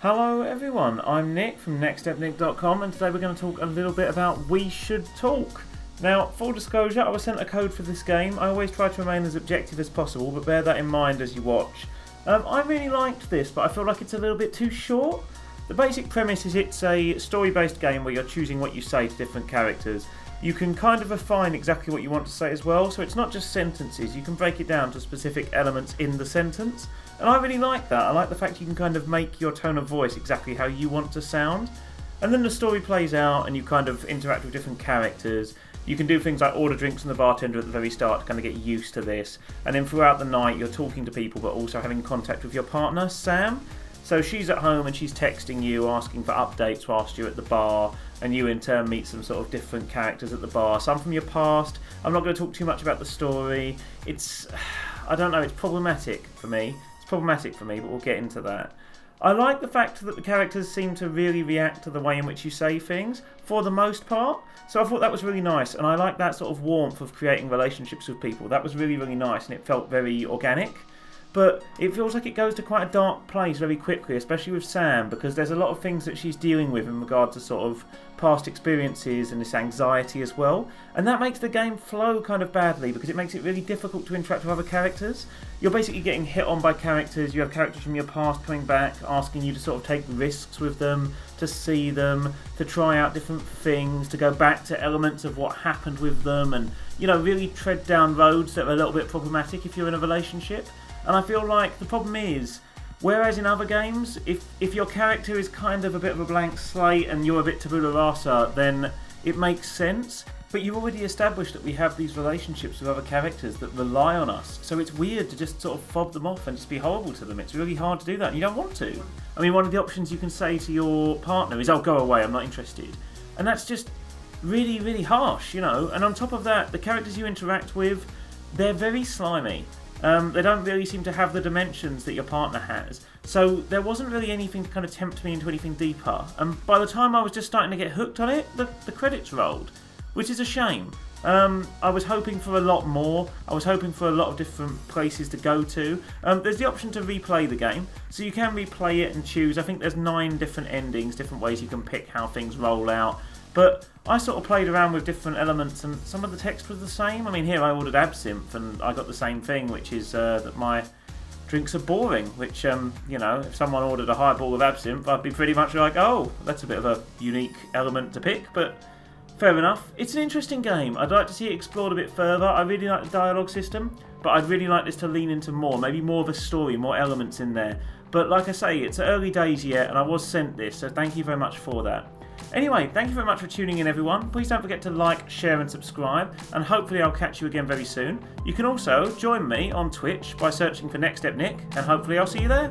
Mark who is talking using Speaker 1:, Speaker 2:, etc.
Speaker 1: Hello everyone, I'm Nick from nextstepnick.com and today we're going to talk a little bit about We Should Talk. Now, full disclosure, I was sent a code for this game. I always try to remain as objective as possible, but bear that in mind as you watch. I really liked this, but I feel like it's a little bit too short. The basic premise is it's a story-based game where you're choosing what you say to different characters. You can kind of refine exactly what you want to say as well, so it's not just sentences, you can break it down to specific elements in the sentence. And I really like that. I like the fact you can kind of make your tone of voice exactly how you want to sound. And then the story plays out and you kind of interact with different characters. You can do things like order drinks from the bartender at the very start to kind of get used to this. And then throughout the night you're talking to people but also having contact with your partner, Sam. So she's at home and she's texting you, asking for updates whilst you're at the bar, and you in turn meet some sort of different characters at the bar, some from your past. I'm not going to talk too much about the story. I don't know, it's problematic for me. It's problematic for me, but we'll get into that. I like the fact that the characters seem to really react to the way in which you say things, for the most part. So I thought that was really nice, and I like that sort of warmth of creating relationships with people. That was really, really nice, and it felt very organic. But it feels like it goes to quite a dark place very quickly, especially with Sam, because there's a lot of things that she's dealing with in regard to sort of past experiences and this anxiety as well. And that makes the game flow kind of badly, because it makes it really difficult to interact with other characters. You're basically getting hit on by characters, you have characters from your past coming back, asking you to sort of take risks with them, to see them, to try out different things, to go back to elements of what happened with them, and, you know, really tread down roads that are a little bit problematic if you're in a relationship. And I feel like the problem is, whereas in other games, if your character is kind of a bit of a blank slate and you're a bit tabula rasa, then it makes sense. But you've already established that we have these relationships with other characters that rely on us. So it's weird to just sort of fob them off and just be horrible to them. It's really hard to do that, and you don't want to. I mean, one of the options you can say to your partner is, "Oh, go away, I'm not interested." And that's just really, really harsh, you know. And on top of that, the characters you interact with, they're very slimy. They don't really seem to have the dimensions that your partner has. So there wasn't really anything to kind of tempt me into anything deeper. And by the time I was just starting to get hooked on it, the credits rolled, which is a shame. I was hoping for a lot more. I was hoping for a lot of different places to go to. There's the option to replay the game, so you can replay it and choose. I think there's 9 different endings, different ways you can pick how things roll out. But I sort of played around with different elements, and some of the text was the same. I mean, here I ordered absinthe, and I got the same thing, which is that my drinks are boring, which, you know, if someone ordered a highball of absinthe, I'd be pretty much like, oh, that's a bit of a unique element to pick, but fair enough. It's an interesting game. I'd like to see it explored a bit further. I really like the dialogue system, but I'd really like this to lean into more, maybe more of a story, more elements in there. But like I say, it's early days yet, and I was sent this, so thank you very much for that. Anyway, thank you very much for tuning in, everyone. Please don't forget to like, share and subscribe, and hopefully I'll catch you again very soon. You can also join me on Twitch by searching for Next Step Nick, and hopefully I'll see you there.